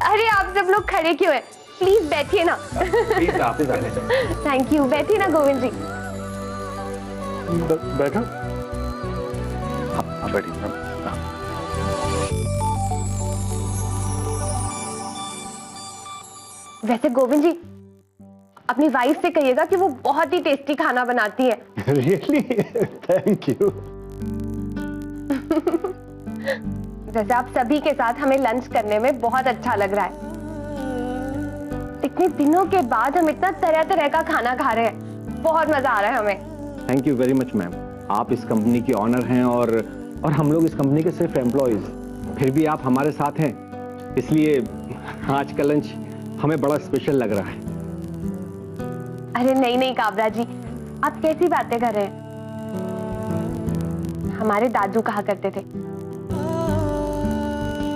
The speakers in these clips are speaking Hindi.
अरे आप सब लोग खड़े क्यों हैं? प्लीज बैठिए ना। प्लीज आप ही बैठे। थैंक यू, बैठिए ना गोविंद जी। बैठो। हाँ बैठिए। वैसे गोविंद जी, अपनी वाइफ से कहिएगा कि वो बहुत ही टेस्टी खाना बनाती है। रियली? Thank you. वैसे आप सभी के साथ हमें लंच करने में बहुत अच्छा लग रहा है। इतने दिनों के बाद हम इतना तरह तरह का खाना खा रहे हैं, बहुत मजा आ रहा है हमें। Thank you very much ma'am. आप इस कंपनी की ऑनर हैं और हम लोग इस कंपनी के सिर्फ एम्प्लॉइज, फिर भी आप हमारे साथ हैं, इसलिए आज का लंच हमें बड़ा स्पेशल लग रहा है। अरे नहीं नहीं काबरा जी, आप कैसी बातें कर रहे हैं? हमारे दादू कहा करते थे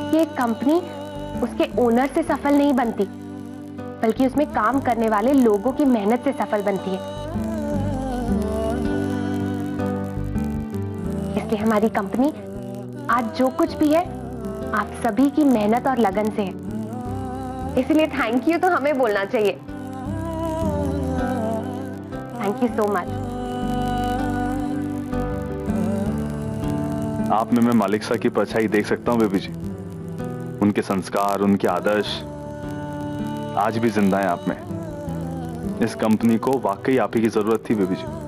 कि एक कंपनी उसके ओनर से सफल नहीं बनती, बल्कि उसमें काम करने वाले लोगों की मेहनत से सफल बनती है। इसलिए हमारी कंपनी आज जो कुछ भी है आप सभी की मेहनत और लगन से है। इसलिए थैंक यू तो हमें बोलना चाहिए। Thank you so much. आप में मैं मालिक साहब की परछाई देख सकता हूं बेबी जी। उनके संस्कार, उनके आदर्श आज भी जिंदा हैं आप में। इस कंपनी को वाकई आप ही की जरूरत थी बेबी जी।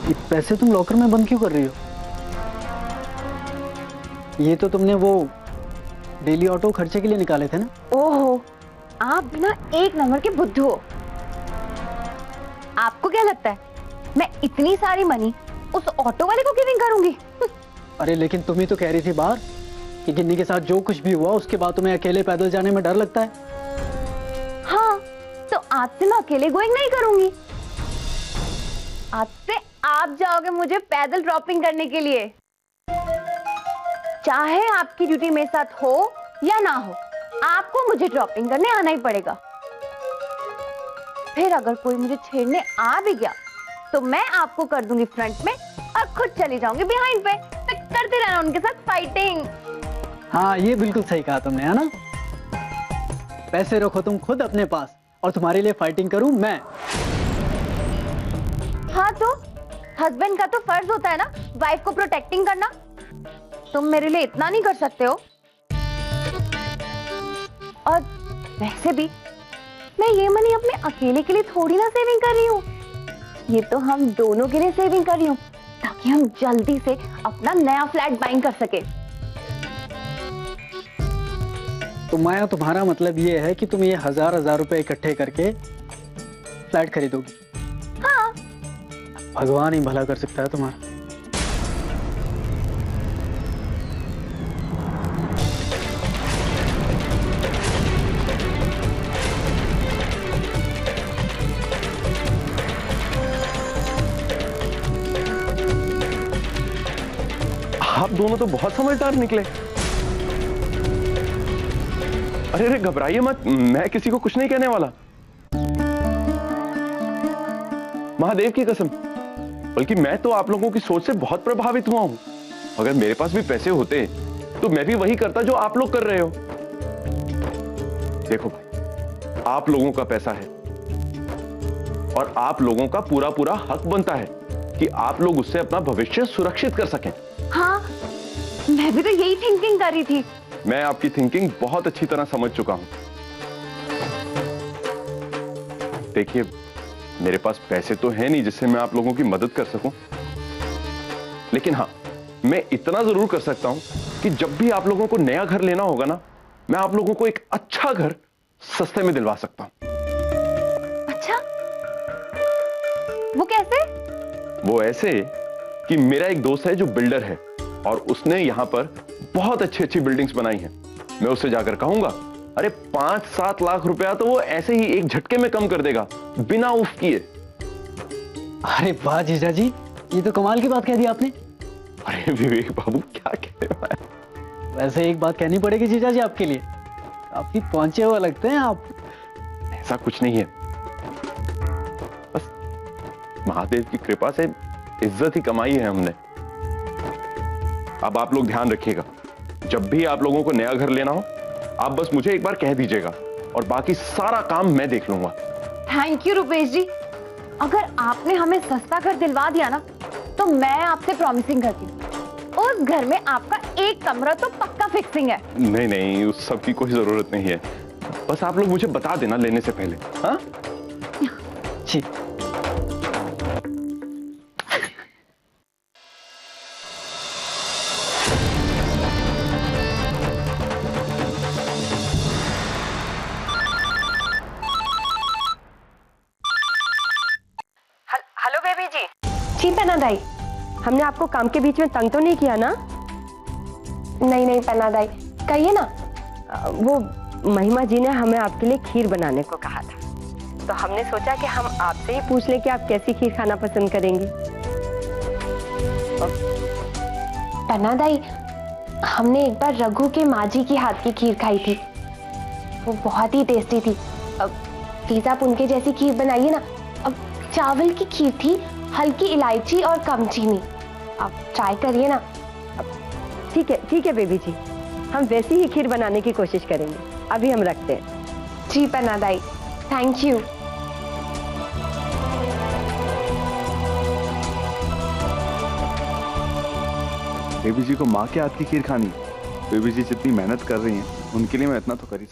ये पैसे तुम लॉकर में बंद क्यों कर रही हो? ये तो तुमने वो डेली ऑटो खर्चे के लिए निकाले थे ना? ओहो, आप ना एक नंबर के बुद्धू हो। आपको क्या लगता है मैं इतनी सारी मनी उस ऑटो वाले को गिविंग करूंगी? अरे लेकिन तुम ही तो कह रही थी बाहर कि गिन्नी के साथ जो कुछ भी हुआ उसके बाद तुम्हें अकेले पैदल जाने में डर लगता है। हाँ, तो आज से मैं अकेले गोइंग नहीं करूंगी। आज से आप जाओगे मुझे पैदल ड्रॉपिंग करने के लिए। चाहे आपकी ड्यूटी मेरे साथ हो या ना हो, आपको मुझे ड्रॉपिंग करने आना ही पड़ेगा। फिर अगर कोई मुझे छेड़ने आ भी गया तो मैं आपको कर दूंगी फ्रंट में और खुद चली जाऊंगी बिहाइंड पे। तो करते रहना उनके साथ फाइटिंग। हाँ ये बिल्कुल सही कहा तुमने, है ना? पैसे रखो तुम खुद अपने पास और तुम्हारे लिए फाइटिंग करूं मैं। हाँ तो हस्बैंड का तो फर्ज होता है ना वाइफ को प्रोटेक्टिंग करना। तुम मेरे लिए इतना नहीं कर सकते हो? और वैसे भी मैं ये मनी अपने अकेले के लिए थोड़ी ना सेविंग कर रही हूँ, ये तो हम दोनों के लिए सेविंग कर रही हूँ ताकि हम जल्दी से अपना नया फ्लैट बाइंग कर सके। तो माया तुम्हारा मतलब ये है कि तुम ये हजार रुपए इकट्ठे करके फ्लैट खरीदोगी? हाँ। भगवान ही भला कर सकता है तुम्हारा। आप दोनों तो बहुत समझदार निकले। अरे अरे घबराइए मत, मैं किसी को कुछ नहीं कहने वाला। महादेव की कसम, बल्कि मैं तो आप लोगों की सोच से बहुत प्रभावित हुआ हूं। अगर मेरे पास भी पैसे होते तो मैं भी वही करता जो आप लोग कर रहे हो। देखो भाई, आप लोगों का पैसा है और आप लोगों का पूरा पूरा हक बनता है कि आप लोग उससे अपना भविष्य सुरक्षित कर सकें। हाँ, मैं भी तो यही थिंकिंग कर रही थी। मैं आपकी थिंकिंग बहुत अच्छी तरह समझ चुका हूं। देखिए, मेरे पास पैसे तो है नहीं जिससे मैं आप लोगों की मदद कर सकूं, लेकिन हां, मैं इतना जरूर कर सकता हूं कि जब भी आप लोगों को नया घर लेना होगा ना, मैं आप लोगों को एक अच्छा घर सस्ते में दिलवा सकता हूं। अच्छा, वो कैसे? वो ऐसे कि मेरा एक दोस्त है जो बिल्डर है और उसने यहां पर बहुत अच्छी अच्छी बिल्डिंग्स बनाई हैं। मैं उससे जाकर कहूंगा, अरे 5-7 लाख रुपया तो वो ऐसे ही एक झटके में कम कर देगा बिना उफ किए। अरे वाह जीजा जी, ये तो कमाल की बात कह दी आपने। अरे विवेक बाबू क्या कह रहे हो? वैसे एक बात कहनी पड़ेगी जीजा जी आपके लिए, काफी पहुंचे हुए लगते हैं आप। ऐसा कुछ नहीं है, बस महादेव की कृपा से इज्जत ही कमाई है हमने। अब आप लोग ध्यान रखिएगा, जब भी आप लोगों को नया घर लेना हो आप बस मुझे एक बार कह दीजिएगा और बाकी सारा काम मैं देख लूंगा। थैंक यू रुपेश जी, अगर आपने हमें सस्ता घर दिलवा दिया ना तो मैं आपसे प्रॉमिसिंग करती हूँ उस घर में आपका एक कमरा तो पक्का फिक्सिंग है। नहीं नहीं, उस सब की कोई जरूरत नहीं है, बस आप लोग मुझे बता देना लेने से पहले। हाँ जी। हेलो बेबी जी। जी पन्ना दाई, हमने आपको काम के बीच में तंग तो नहीं किया ना? नहीं नहीं पन्ना दाई, कहिए ना। वो महिमा जी ने हमें आपके लिए खीर बनाने को कहा था, तो हमने सोचा कि हम आपसे ही पूछ लें कि आप कैसी खीर खाना पसंद करेंगी। पन्ना दाई, हमने एक बार रघु के माँ जी की हाथ की खीर खाई थी, वो बहुत ही टेस्टी थी। अब प्लीज आप उनके जैसी खीर बनाइए ना। अब चावल की खीर थी, हल्की इलायची और कम चीनी, आप ट्राई करिए ना। ठीक है बेबी जी, हम वैसी ही खीर बनाने की कोशिश करेंगे। अभी हम रखते हैं। जी पन्ना दाई, थैंक यू। बेबी जी को माँ के हाथ की खीर खानी। बेबी जी जितनी मेहनत कर रही हैं उनके लिए मैं इतना तो कर ही